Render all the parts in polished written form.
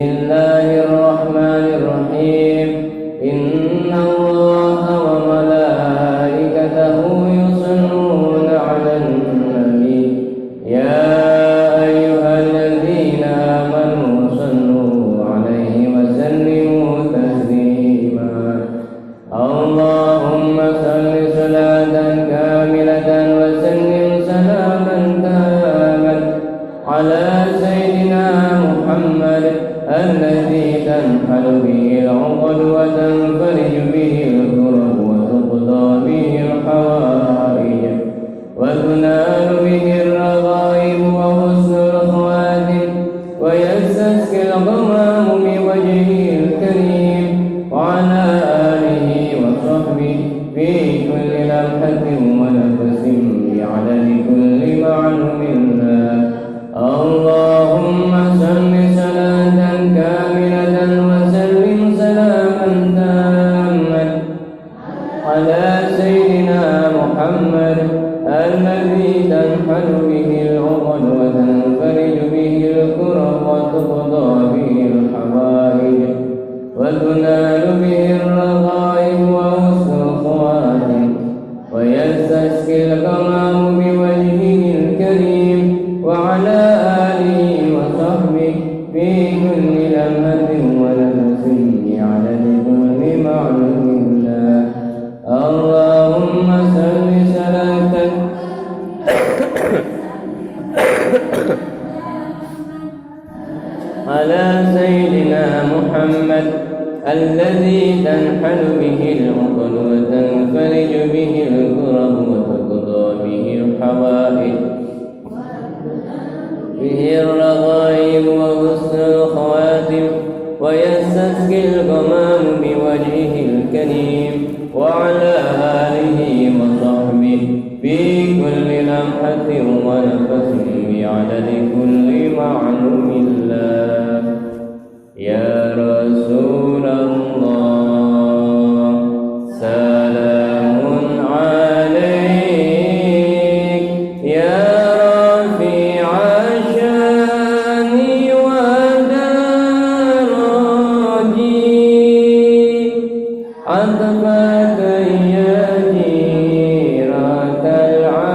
الله الرحمن الرحيم. إن الله وملائكته يصلون على النبي يا أيها الذين آمنوا صلوا عليه وسلموا تسليما. اللهم صل صلاة كاملة وسلم سلاما تاما على سيدنا محمد الذي تنحل به العقد وتنفرج به الكرب وتقضى به الحوائج وتنال به الرغائب وحسن الخواتم ويستسقي الغمام بوجهه الكريم وعلى آله وصحبه في كل لمحة ونفس بعدد كل معلوم الله. اللهم صل صلاة كاملة وسلم سلاما تاما على سيدنا محمد الذي تنحل به العقد وتنفرج به الكرب وتقضى به الحوائج وتنال به الرغائب وحسن الخواتم ويستسقي الغمام بوجهه الكريم وعلى آله وصحبه في كل لمحة ونفس بعدد كل معلوم الله. اللهم صل صلاة على سيدنا محمد الذي تنحل به العقد وتنفرج به الكرب وتقضى به الحوائج به الرغائب وحسن الخواتم ويستسقي الغمام بوجهه الكريم وعلى آله وصحبه في كل لمحة ونفس بعدد كل معلوم الله. يا رسول الله سلام عليك يا رفيع الشان ودرجي عطفة يا جيرة العالمين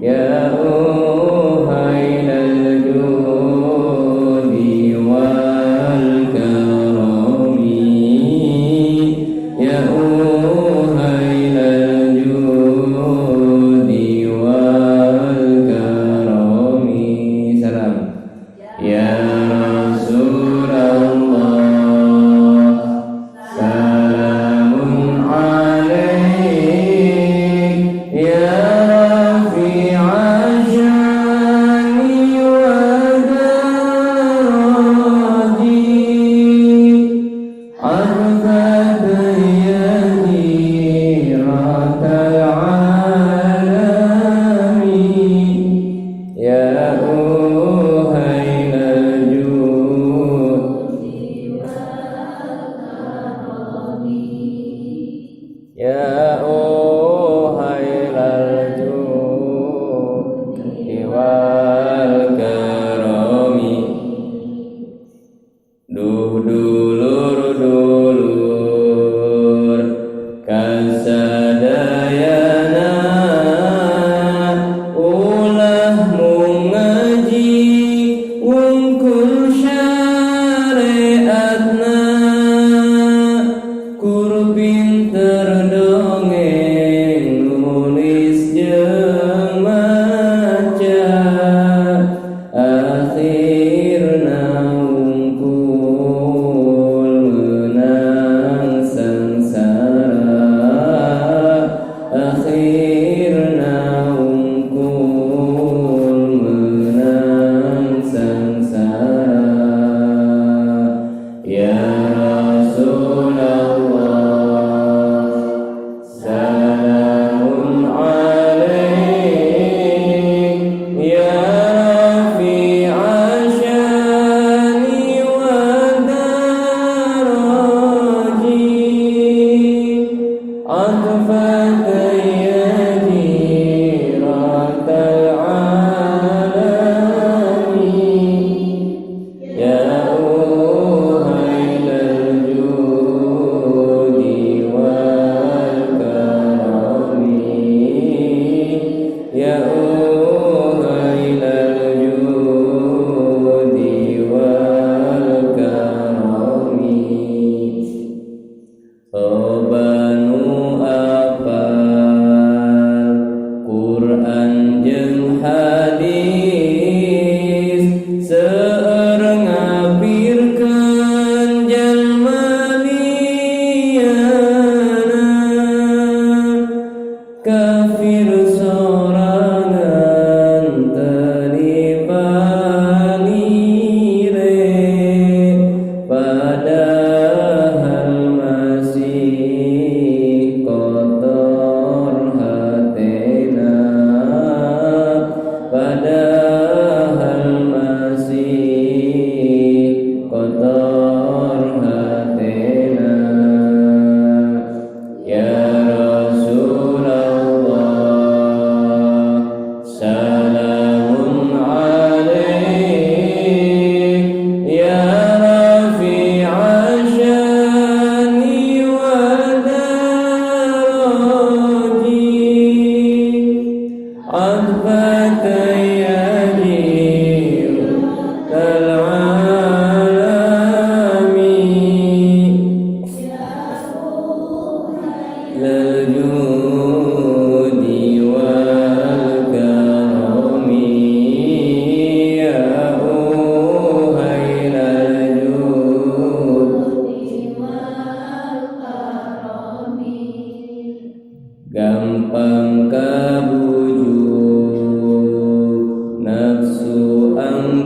يا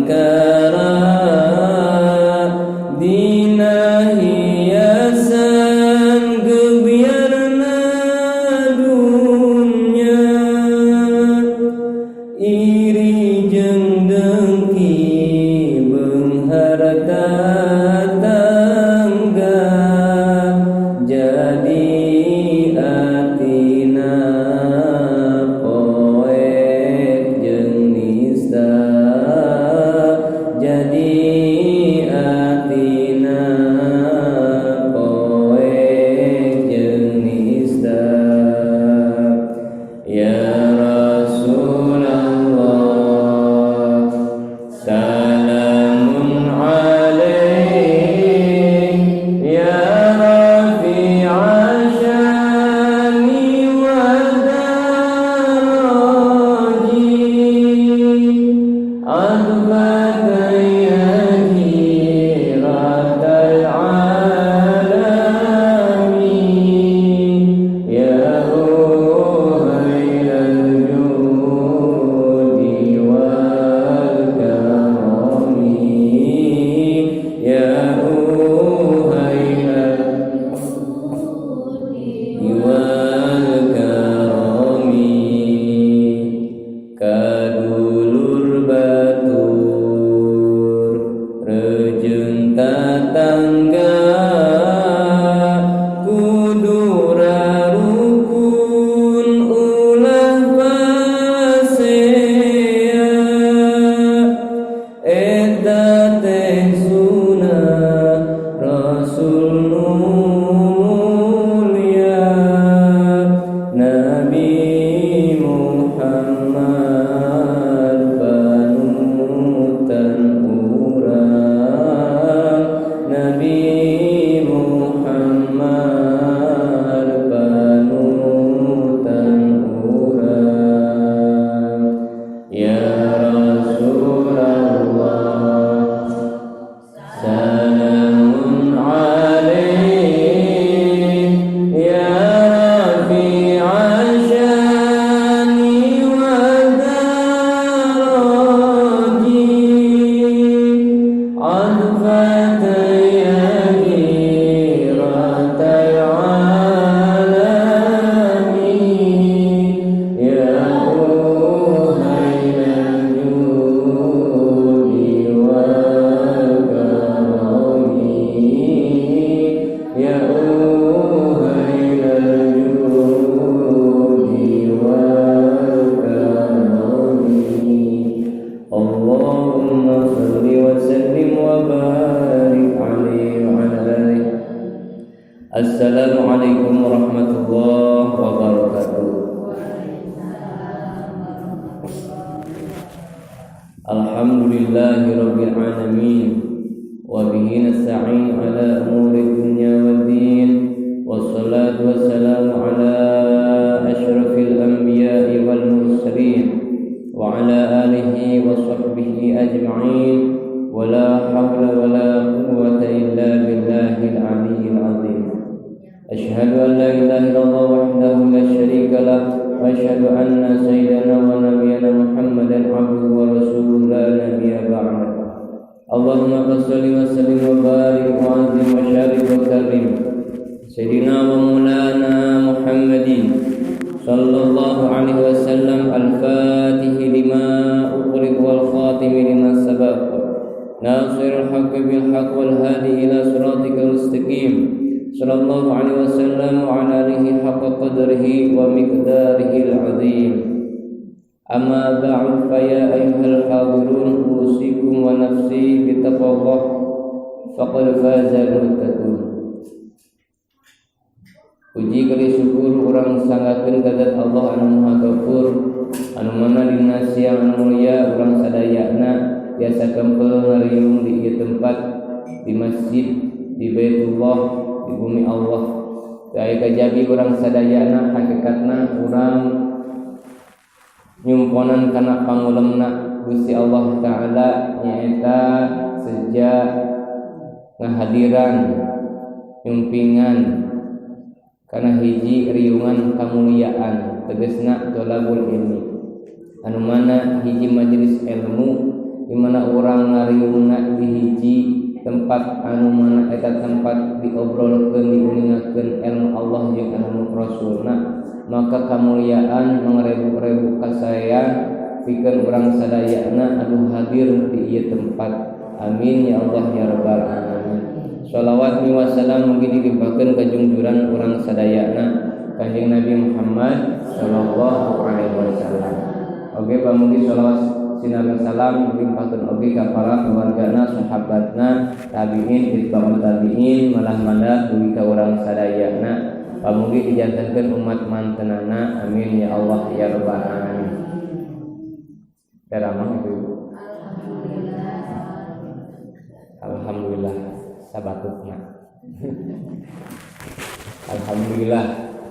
angkara dina hiasan gebiarna dunya iri jeung dengki beung harta tangga jadi atina poek jeung nista jadi atina poek jeung nista ya Rasulullah salamun alaik ya rafi'a syani wa daraji adbata ya jiratal alamin ya uhailal judi wal karami ya uhailal wal karami kadulur batur rejeun tatangga kudu rarukun ulah pasea eta teh sunah Rasul mulia Nabi Muhammad panutan urang Nabi Muhammad panutan urang ya Rasulullah salamun alaik ya rafi'a syani wa daraji adfata ya jiratal alamin ya uhailal judi wal karami ya uhailal judi wal karami Allahumma salli wa sallim wa barik alaihi wa ala alihi. Assalamualaikum warahmatullahi wabarakatuh. Alhamdulillahi rabbil alamin wa bihi nasta'in ala umuri dunya waddin wassalatu wassalamu ala asyrafil anbiya'i wal mursalin wa ala alihi wa sahbihi ajma'in wa la hawla wa la quwwata illa billahil aliyyil azim. Asyhadu an la ilaha illallah wahdahu la syarika lah wa asyhadu anna sayyidana wa nabiyyana Muhammadan abduhu wa rasuluhu la nabiyya ba'da. Allahumma shalli wa sallim wa barik wa azim wa sharif wa karim sayyidina wa maulana Muhammadin sallallahu alaihi wasallam al-fatih lima ughliq wal khatim lima sabaq nasirul haqqi bil haqq wal hadi ila siratikal mustaqim sallallahu alaihi wasallam wa ala alihi haqqa qadrihi wa miqdarihi al-azim. Amma ba'd fa ya ayyuhal hadirun usikum wa nafsi bi taqwallah faqad faza al-muttaqun. Puji kali syukur urang sangakeun kadat Allah anu Maha Ghafur anu mana dina siang anu mulia urang sadayana biasa kempel ngariung di ieu tempat di masjid di Baitullah di bumi Allah. Aya kajabi urang sadayana hakikatna urang nyumponan kana pangulemna Gusti Allah taala nyaeta sejak ngahadiran nyumpingan kana hiji riungan kamuliaan tegasna thalabul ilmi anu mana hiji majelis ilmu di mana urang ngariungna di hiji tempat anu mana eta tempat diobrolkeun diuningakeun ilmu Allah jeung ilmu Rasulna, maka kamuliaan mangrebu-rebu kasayan pikeun urang sadayana anu hadir di ieu tempat. Amin ya Allah ya rabbal alamin. Shalawat wa salam mugi dilimpahkeun ka junjungan urang sadayana Kanjeng Nabi Muhammad sallallahu alaihi wasallam. Oge pamugi shalawat sinar salam dilimpahkeun oge ka para keluargana, sahabatna, tabi'in, itba'ut tabi'in, malah mandat dugi ka urang sadayana. Pamugi dijantankeun umat mantenana. Amin ya Allah ya rabbal alamin. Teramah itu. Alhamdulillah sabatutna. Alhamdulillah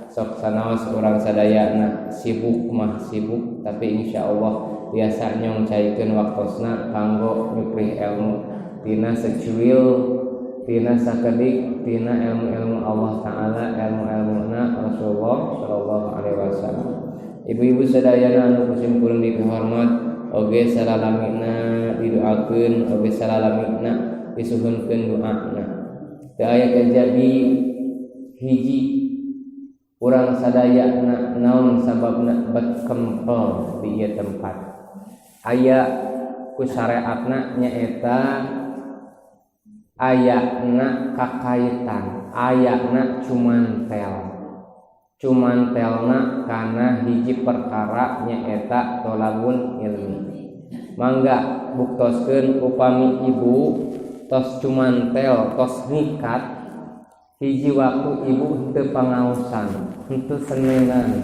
sok sanaos urang sadayana sibuk mah sibuk, tapi insyaallah biasa nyong caikeun waktosna kanggo nyuprih ilmu tina secuil, tina sakedik, tina ilmu-ilmu Allah taala, ilmu-ilmuna Rasulullah sallallahu alaihi wasallam. Ibu-ibu sadayana anu kusimkuleun dihormat, oge salalamina didoakeun, oge salalamina disuhunkeun doana. Teu aya kajabi hiji urang sadayana naon sababna bet kempel di ieu tempat. Aya ku syariatna nyaeta ayana kakaitan, ayana cumantelna kana hiji perkara nyaeta tolabun ilmi. Mangga buktoskeun upami ibu tos cumantel, tos nikat, hiji waktu ibu henteu pangaosan, henteu senengan,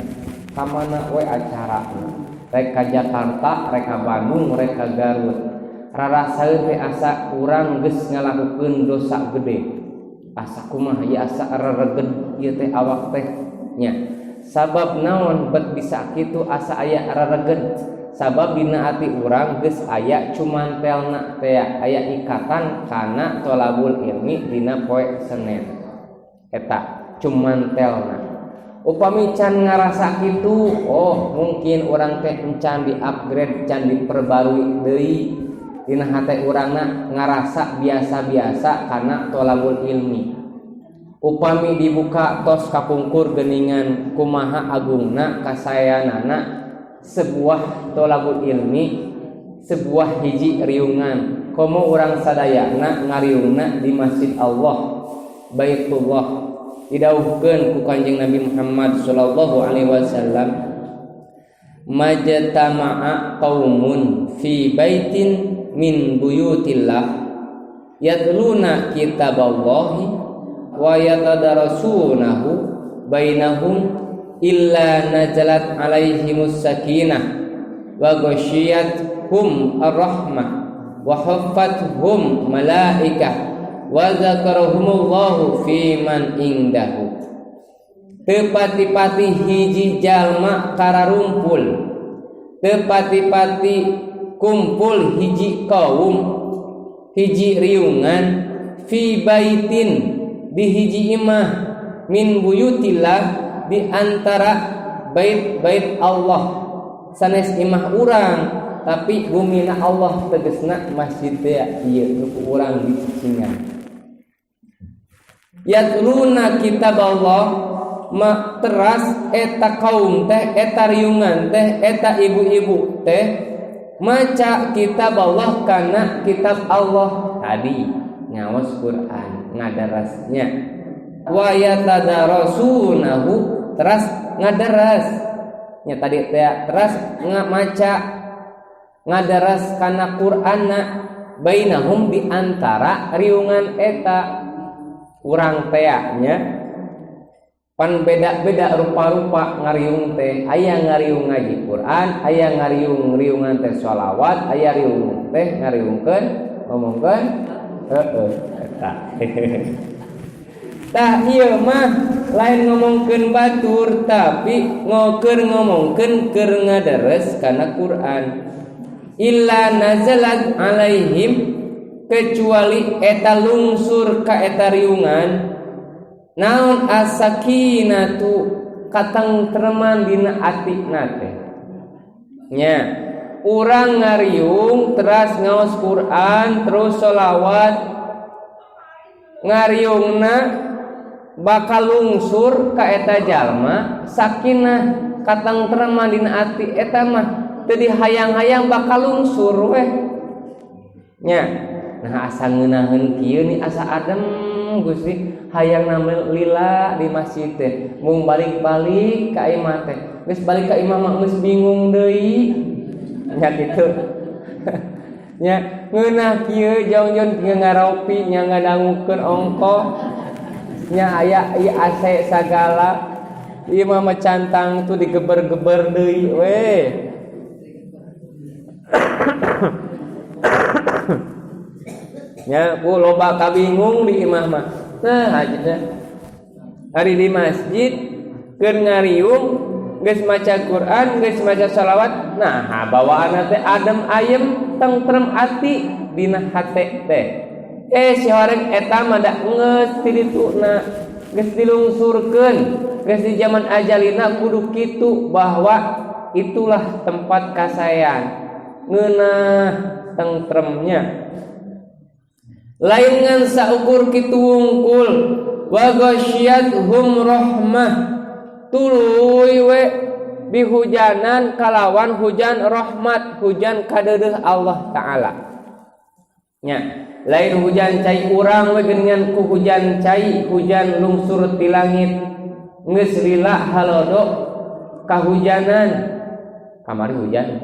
kamana we acarana, rek ka Jakarta, rek ka Bandung, rek ka Garut, rarasaeun we asa urang geus ngalakukeun dosa gede, asa kumaha ieu asa rereged ieu teh awak teh nya. Sabab naon bet bisa kitu asa aya rereged? Sabab dina ati urang geus aya cumantelna teh, aya ikatan kana tolabul ilmi dina poe Senin. Eta cumantelna. Upami can ngarasa kitu, oh mungkin urang teh encan di-upgrade, can diperbarui deui. Dina hate urangna ngarasa biasa-biasa kana tolabul ilmi. Upami dibuka tos kapungkur geuningan kumaha agungna kasayanana sebuah tolabul ilmi, sebuah hiji riungan, komo urang sadayana ngariungna di Masjid Allah Baitullah, didawuhkeun ku Kanjeng Nabi Muhammad sallallahu alaihi wasallam, majtama'a qaumun fi baitin min buyutillah yatluna kitaballahi wa yatadarasunahu bainahum illa nazalat alaihimus sakinah wa ghasyiyatuhum ar-rahmah wa haffathum malaikah wa zakarahumullahu fi man indahu. Teu pati-pati hiji jalma kararumpul, teu pati-pati kumpul hiji kaum, hiji riungan fi baitin di hiji imah min buyutillah di antara bait-bait Allah, sanes imah urang tapi bumina Allah tegesna masjid teh ieu ku urang di cicingan. Yatluna kitab Allah, ma teras eta kaum teh, eta riungan teh, eta ibu-ibu teh maca kitab Allah kana kitab Allah tadi ngaos Quran ngadarasnya. Wa yatadarasunahu teras ngadaras nya tadi teh teras ngamaca ngadaras kana Qur'anna bainahum di antara riungan eta urang teh nya pan beda-beda rupa-rupa ngariung teh, aya ngariung ngaji Quran, aya ngariung riungan teh sholawat, aya riung teh ngariungkeun ngomongkeun eta. Tah ieu mah lain ngomongkeun batur tapi ngomongkeun keur ngadares kana Quran. Illa nazalat alaihim, kecuali eta lungsur ka eta riungan naon asakinatu katengtreman dina atina teh nya urang ngariung teras ngaos Quran terus sholawat ngariungna bakal lungsur ka eta jalma sakinah katentreman dina ati eta mah teu dihayang-hayang bakal lungsur weh nya. Nah asa ngeunaheun kieu ni asa adem Gusti hayang namel lila di masjid teh mung balik-balik ka imah teh geus balik ka imah mah geus bingung deui nya kitu nya ngeunah kieu jong-jong kieu ngaropi nya ngadangukeun ongkoh nya aya ieu AC sagala ieu mah cantang tuh digeber-geber deui we. Nya ku loba kabingung di imah mah. Nah aja hari di masjid keur ngariung geus maca Quran geus maca shalawat nah bawaanna teh adem ayem tentrem ati dina hate teh si horeng eta mah da geus ti dituna geus dilungsurkeun geus di zaman ajalina kudu kitu bahwa itulah tempat kasayan ngeunah tentremnya lain ngan saukur kitu wungkul wa ghasyiyatuhum rahmah tuluy we bihujanan kalawan hujan rahmat hujan kadeudeuh Allah taala nya lain hujan cai urang we geuningan ku hujan cai hujan lungsur ti langit geus lila halodo kahujanan kamari hujan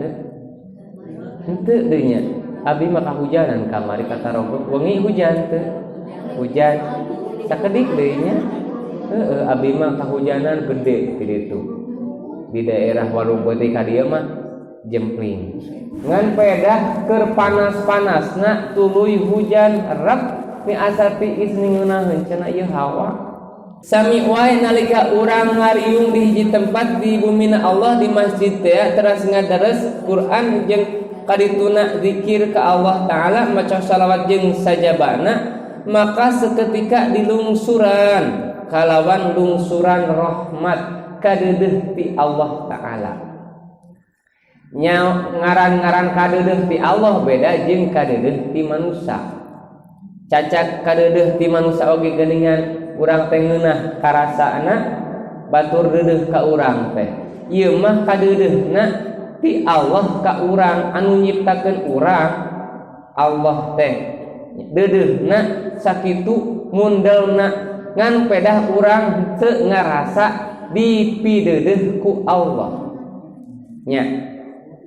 henteu deui nya abi mah kahujanan kamari kata rogo wengi hujan teu hujan sakedik deui nya abi mah kahujanan gede di ditu di daerah Warung Putih ka dieu mah jempling ngan pedah keur panas-panasna tuluy hujan rep mi asa tiis ningeunah cenah ieu hawa sami wae nalika urang ngariung di hiji tempat di bumina Allah di masjid teh teras ngadares Quran jeung kadituna zikir ka Allah taala maca shalawat jeung sajabana maka seketika dilungsuran kalawan lungsuran rahmat kadeudeuh ti Allah taala nya ngaran-ngaran kadeudeuh ti Allah beda jeung kadeudeuh ti manusia cacak kadeudeuh ti manusia oge geuningan urang teh ngeunah karasana batur deudeuh ka urang teh ieu mah kadeudeuhna ti Allah ka urang anu nyiptakeun urang Allah teh deudeuhna sakitu mundelna ngan pedah urang teu ngarasa dipideudeuh ku Allah nya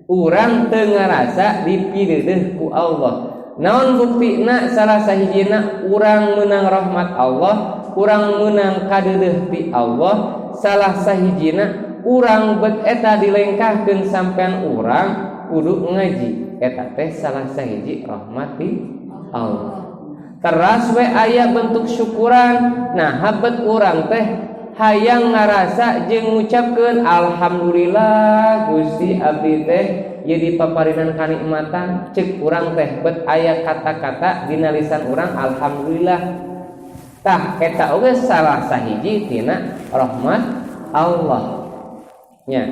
urang teu ngarasa dipideudeuh ku Allah naon buktina salah sahijina urang meunang rahmat Allah urang meunang kadeudeuh ti Allah salah sahijina urang bet eta dilengkahkeun sampean urang kudu ngaji eta teh salah sahiji rahmati Allah teras we aya bentuk syukuran nah habet urang teh hayang ngarasa jeung ngucapkeun alhamdulillah Gusti abdi teh ieu dipaparinan kanikmatan ceuk urang teh bet aya kata-kata dina lisan urang alhamdulillah tah eta oge salah sahiji tina rahmat Allah nya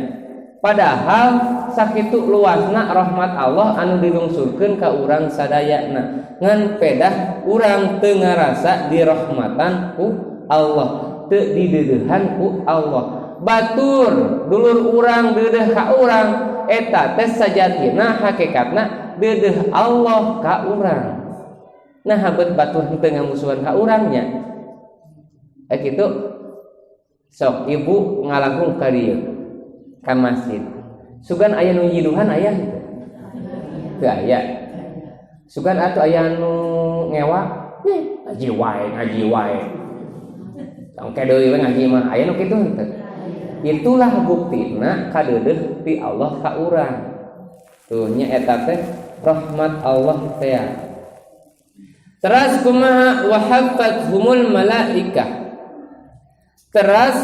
padahal sakitu luasna rahmat Allah anu dilungsurkeun ka urang sadayana ngan pedah urang teu ngarasa dirahmatan ku Allah teu dideudeuhan ku Allah batur dulur urang deudeuh ka urang eta teh sajatina hakikatna deudeuh Allah ka urang nah habet batur teu ngamusuhan ka urangnya kitu sok ibu ngalangkung ka dieu ka masjid sugan aya nu nyiduhan aya teu aya sugan atuh aya nu ngewa ngaji wae sangke deui we ngaji mah aya nu kitu henteu itulah buktina kadeudeuh ti Allah ka urang tuh nya eta teh rahmat Allah teh teras kumaha wa haffathumul malaikah teras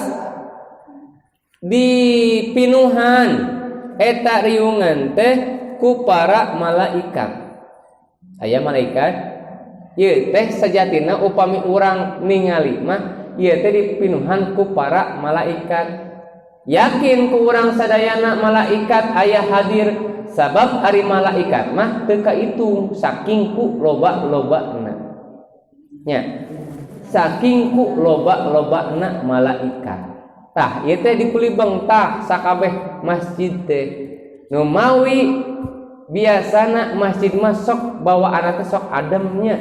dipinuhan eta riungan teh ku para malaikat aya malaikat ieu teh sajatina upami urang ningali mah ieu teh dipinuhan ku para malaikat yakin ku urang sadayana malaikat aya hadir sabab ari malaikat mah teu kaitung saking ku loba-lobana nya saking ku loba-lobana malaikat tah ieu teh dikulibeng tah sakabeh masjid teh nu mawi biasana masjid mah sok bawaanna teh sok ademnya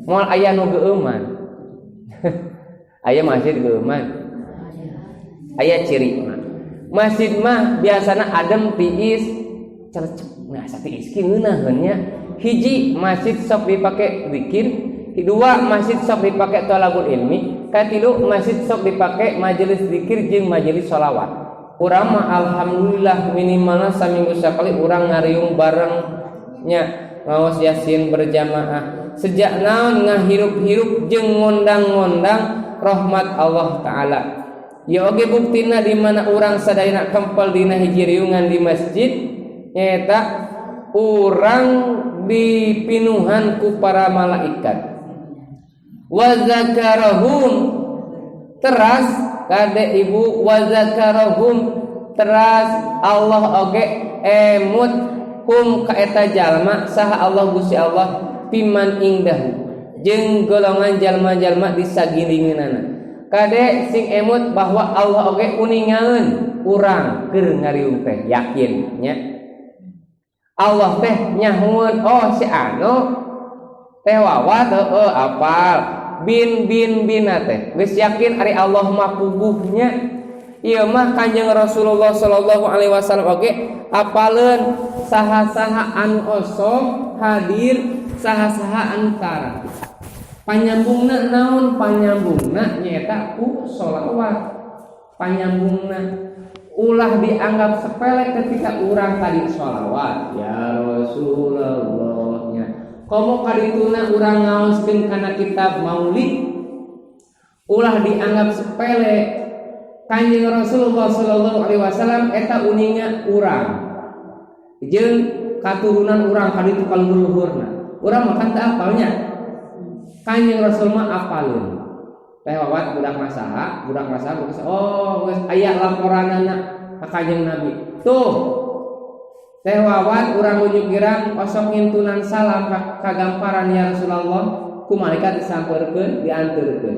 moal aya nu geueuman aya masjid geueuman aya ciri mah masjid mah biasana adem tiis cercep nah satiis kieunaheun nya hiji masjid sok dipake zikir kedua masjid sok dipake thalabul ilmi katilu masjid sok dipake majelis zikir jeung majelis sholawat urang mah alhamdulillah minimalna saminggu sakali urang ngariung barengnya ngaos yasin berjamaah sejak naon ngahirup-hirup jeung ngondang-ngondang rahmat Allah taala. Ya oge buktina di mana urang sadayana kempel dina hiji riungan di masjid nyaeta urang dipinuhan ku para malaikat. Wa zakarahum teras kade ibu wa zakarahum teras Allah oge emut hum ka eta jalma saha Allah Gusti Allah piman ingdahu jeung golongan jalma-jalma di sagilingeunana kade sing emut bahwa Allah oge uningaeun urang keur ngariung teh yakin nya Allah teh nyahueun oh si anu teh wawat heueuh apal bin teh geus yakin ari Allah mah puguhnya ieu mah Kanjeng Rasulullah sallallahu alaihi wasallam oge apaleun saha-saha anu osok hadir saha-saha anu tara panyambungna naon panyambungna nyaeta ku sholawat panyambungna ulah dianggap sepele ketika urang tadi sholawat ya Rasulullah nya komo kadituna urang ngaoskeun kana kitab maulid ulah dianggap sepele Kanjeng Rasulullah sallallahu alaihi wasallam eta uninga urang jeung katurunan urang kaditu kaluhurna urang mah kan teu apalnya Kanjeng Rasul mah apaleun teh wawat budak masaha oh geus aya laporanana ka Kanjeng Nabi tuh teh wawat urang ujug girang osok ngintunan salam ka gamparan ya Rasulullah ku malaikat disampeurkeun dianteurkeun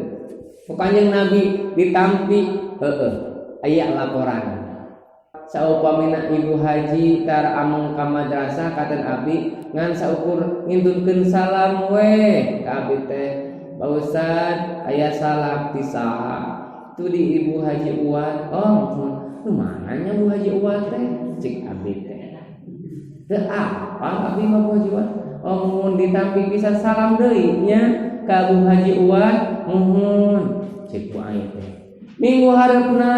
ku Kanjeng Nabi ditampi aya laporan saupamina ibu haji tar amung ka madrasah katen abdi ngan saukur ngintunkeun salam we ka abdi teh Pak Ustad aya salam ti saha tu di ibu haji Uwat oh nu mananya ibu haji Uwat teh cik abdi teh teu apa abdi mah haji Uwat oh mun ditampi bisa salam deui nya ka ibu haji Uwat muhun cik ku aing teh minggu hareupna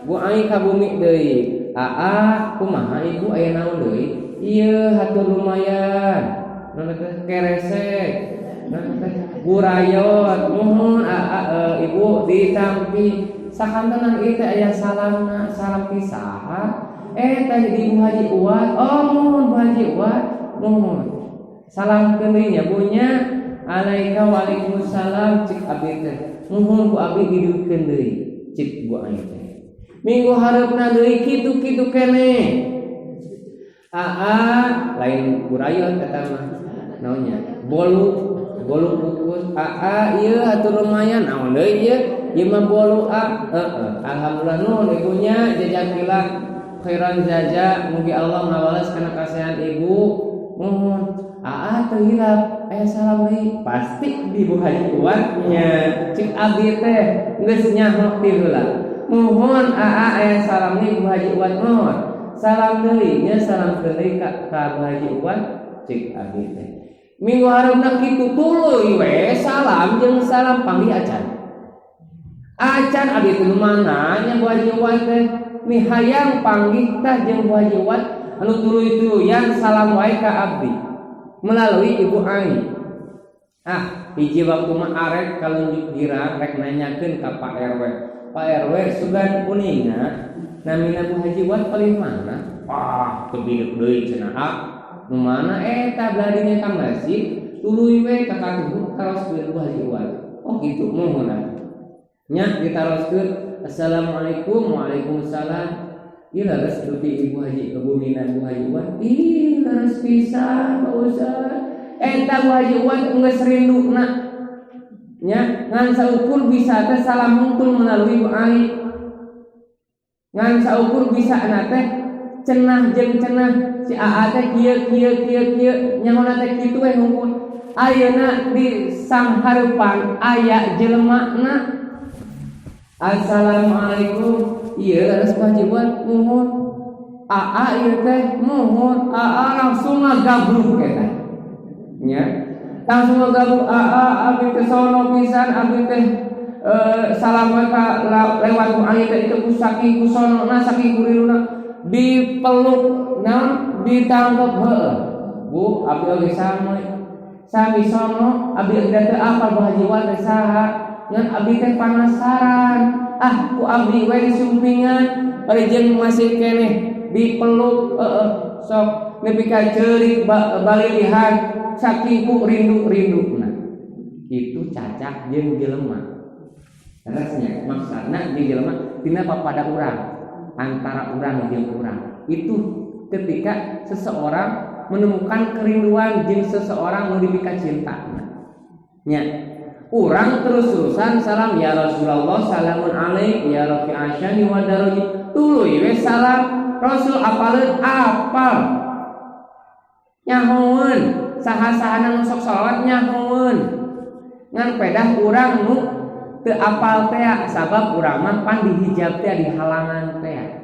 Bu ai ka bumi deui. Aa kumaha ibu aya naon deui? Ieu hatur lumayan. Naon teh keresek. Naon teh gurayot. Muhun ibu ditampi sakantenan ieu teh aya salamna, salam ti saha? Teh di Ibu Haji Uwat. Oh muhun Bu Haji Uwat. Muhun. Salam deui nya Bu nya. Alaika waalaikumsalam cik abdi teh. Muhun ku abdi didukeun deui cik Bu ai teh. Minggu hareupna deui kitu-kitu keneh. Lain kurayot eta mah. Naonnya? Bolu kukus. Ieu atuh lumayan naon deui ieu? Ieu mah bolu alhamdulillah nuhun ibunya jazakallah khairan jaza mugi Allah ngabalas kana kasihan ibu. Muhun. Teu hilap aya salam deui. Pasti di Ibu Haji Uwat nya cik abdi teh geus nyaho ti heula. Mohon aya salam nih Bu Haji Uwat mohon salam deui nya salam deui ka Bu Haji Uwat cik abdi teh minggu hareupna kitu tuluy we salam jeung salam panggih acan abdi teh mana nya Bu Haji Uwat teh mihayang panggih tah jeung Bu Haji Uwat anu tuluy-tuluyan salam wae ka abdi melalui Ibu Ai hiji waktu mah arek kalunjuk girang rek nanyakeun ka Pak RW Pak RW sugan kuninga namina Bu Haji Uwat paling mana? Kebilik deui cenah. Nu mana eta bladinya ka masjid tuluy we ka katuh taroskeun Bu Haji Uwat. Oh kitu mohon nya ditaroskeun. Assalamualaikum. Waalaikumsalam. Ieu leres dupi Ibu Haji kebumina Ibu Haji Uwan. Ih, leres pisan Pak Ustaz. Eta Bu Haji Uwan geus rinduna. Nya, ngan saukur bisa teh salam hungkul melalui Bu Ali. Ngan saukur bisa teh cenah jeung cenah si AA teh kieu nyaona teh kitu we hungkul. Ayeuna di sanghareupan aya jelema. Assalamualaikum. Iya leres Pak Haji Uwan muhun. AA ieu teh muhun. AA langsung ngagabruk eta. Nya, langsung ngagabruk AA abdi teh sono pisan abdi teh salaman ka lewat ku aya teh itu saking ku sono na saking kuriruna dipeluk naon ditangkep heueuh. Bu, abdi oge sami sono abdi teh apal Bu Haji Uwan teh saha. Ngan abdi teh panasaran. Ku abdi we disumpingan bari jeung masih keneh dipeluk sok nepi ka ceurik balilihan saking ku rindu-rinduna. Itu cacah jeung jelema. Terusnya maksudna jeung jelema tina papada urang, antara urang jeung urang. Itu ketika seseorang menemukan kerinduan jeung seseorang nu dipika cintana. Nya urang terus-terusan salam ya Rasulullah salamun alaik ya rafi asyani wa daraji tuluy we salam Rasul apaleun apal nyahoeun saha-sahana nu sok shalawat nyahoeun ngan pedah urang nu teu apal teh sabab urang mah pan dihijab teh di halangan teh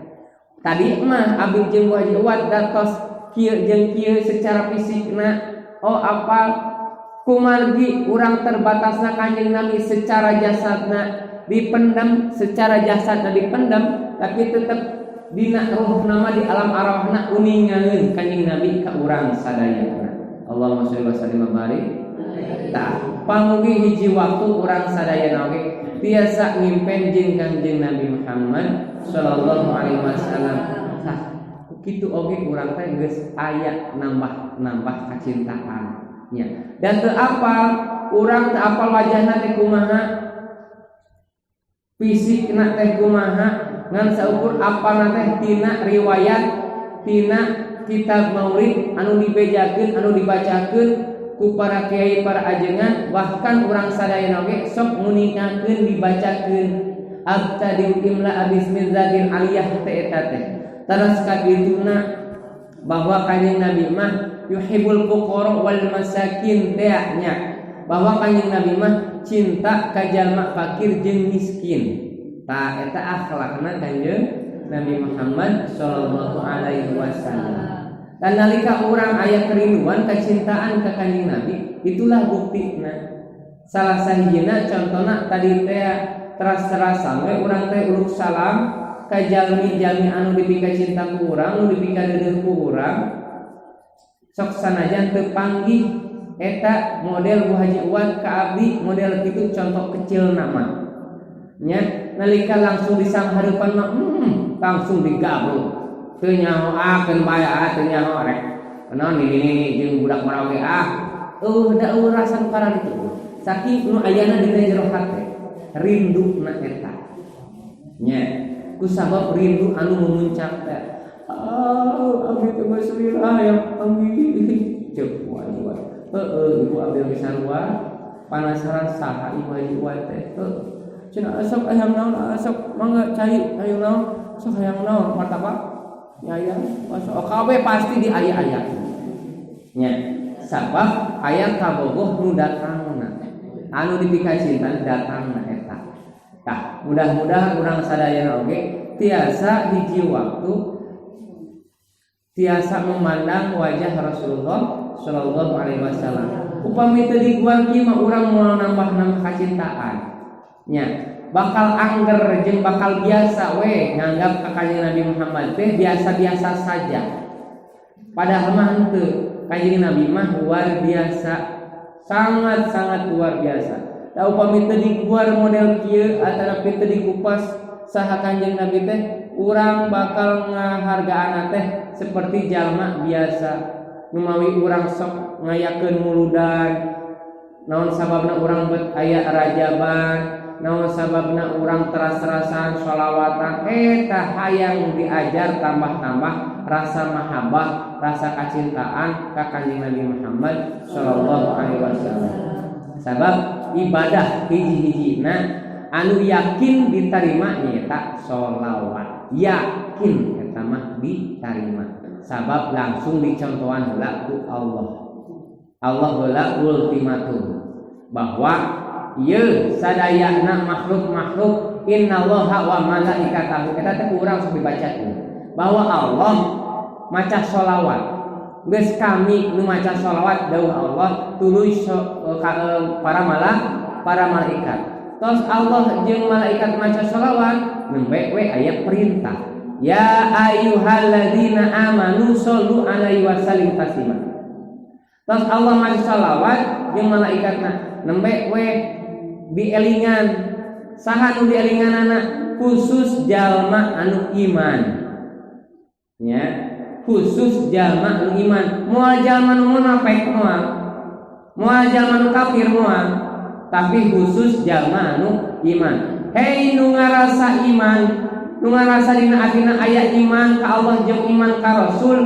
tadi mah abdi jeung Haji Uwan datos kieu jeung kieu secara fisikna apal kumargi urang terbatasna Kanjeng Nabi secara jasadna dipendam, secara jasadna dipendam, tapi tetap dina ruhna mah di alam arwahna uningaeun Kanjeng Nabi ka urang sadayana. Allahumma sholli wa sallim wa barik. Tah, pamugi hiji waktu urang sadayana oge biasa ngimpen jeung Kanjeng Nabi Muhammad sallallahu alaihi wasallam. Tah, kitu oge urang teh geus aya nambah kacintaan. Ya. Dan teu apal urang teu apal wajahna teh kumaha fisikna teh kumaha ngan saukur apalna teh tina riwayat tina kitab maulid anu dibejakeun anu dibacakeun ku para kiai para ajengan bahkan urang sadayana oge sok nguningakeun dibacakeun abtadiu imla bismillahil aliyah teh eta teh taras kadituna bahwa Kanjeng Nabi mah yuhibbul fuqara wal masakin nya bahwa Kanjeng Nabi mah cinta ka jalma fakir jeung miskin. Tah eta akhlakna Kanjeng Nabi Muhammad sallallahu alaihi wasallam. Dan nalika urang aya kerinduan kecintaan ka Kanjeng Nabi, itulah buktina. Salah sahijina contona tadi teh teras-terasan we urang teh uluk salam ka jalmi-jalmi anu dipika cinta ku urang, anu dipika deudeuh ku urang. Sok sanajan teu panggih eta model Bu Haji Uwan ka abdi model kitu contoh kecil nama nya nalika langsung disanghareupan mah langsung digabruk teu nyahoakeun bae teu nyaho rek naon ini jeung budak marawe da rasa parah itu saking nu ayana di jero hate rinduna eta nya kusabab rindu anu memuncak teh abdi teh masrira yang panggih cek wae ibu abdi sarua panasaran saha Ibu Haji Uwan teh cenah sok hayang naon sok mangga cai hayang naon sok hayang naon martabak nya masuk kabeh pasti di aya-aya nya sabab aya kabogoh nu datangna anu dipika cinta datangna eta tah mudah-mudahan urang sadayana oge tiasa hiji waktu tiasa memandang wajah Rasulullah sallallahu alaihi wasallam. Upami teu diguan kieu mah urang moal nambah kacintaan. Nya, bakal angger jeung bakal biasa we nganggap ka Kanjeng Nabi Muhammad teh biasa-biasa saja. Padahal mah henteu. Kanjeng Nabi mah luar biasa, sangat-sangat luar biasa. Da upami teu diguar model kieu ataupun teu dikupas saha Kanjeng Nabi teh urang bakal ngahargaan teh seperti jalma biasa numawi urang sok ngayakeun muludan naon sababna urang bet aya rajaban naon sababna urang teras-terasan sholawatan eta hayang diajar tambah-tambah rasa mahabbah, rasa kacintaan ka Kanjeng Nabi Muhammad sallallahu alaihi wasallam. Sabab ibadah hiji-hijina anu yakin diterima nyaeta sholawat. Yakin eta mah diterima. Sabab langsung dicontohan heula ku Allah. Allah heula ultimatum bahwa ieu sadayana makhluk-makhluk innallaha wa malaikatahu eta teh urang sok dibacakeun bahwa Allah maca sholawat. Geus kami nu maca sholawat dawuh Allah tuluy para malaikat. Tos Allah jeung malaikat maca sholawat nembe we aya perintah. Ya ayyuhalladzina amanu shollu alaihi wasallim taslima. Tos Allah maca sholawat jeung malaikatna nembe we dielingan saha nu dielinganana khusus jalma anu iman. Ya, khusus jalma anu iman. Moal jalma nu munafik moal jalma nu kafir moal, tapi khusus jalma anu iman. Hei nu ngarasa iman, nu ngarasa dina atina aya iman ka Allah jeung iman ka Rasul,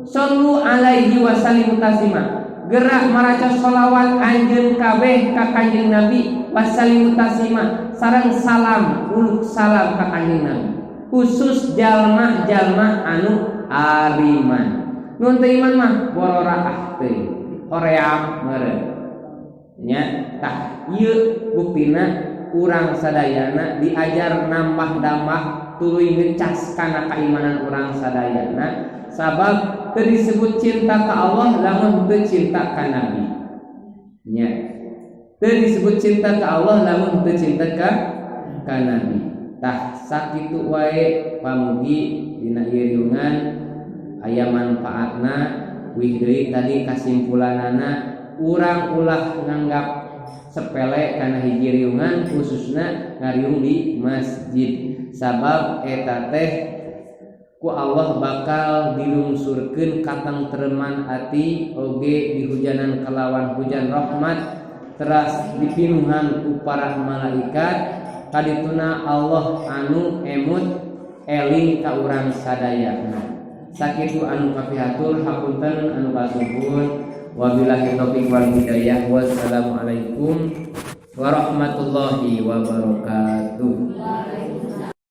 sallu alaihi wasallim taslima. Gerak maraca sholawat anjeun kabeh ka Kanjeng Nabi wasallim taslima sareng salam uluk salam ka Kanjeng Nabi. Khusus jalma-jalma anu ariman. Nun teu iman mah bororaah teuing. Hoream meureun. Nya tah ieu buktina urang sadayana diajar nambah-nambah tuluy ngecas kana keimanan urang sadayana sabab teu disebut cinta ka Allah lamun teu cinta ka Nabi. Nya teu disebut cinta ka Allah lamun teu cinta ka Nabi. Tah sakitu wae pamugi dina ieu riungan aya manfaatna wih deui tadi kasimpulanana urang ulah nganggap sepele kana hiji riungan khususna ngariung di masjid sabab eta teh ku Allah bakal dilungsurkeun katentreman ati oge dihujanan kalawan hujan rahmat teras dipinuhan ku para malaikat kadituna Allah anu emut eling ka urang sadayana. Sakitu anu kapihatur hapunten anu kasumpun wabillahi taufiq wal hidayah. Wassalamualaikum warahmatullahi wabarakatuh.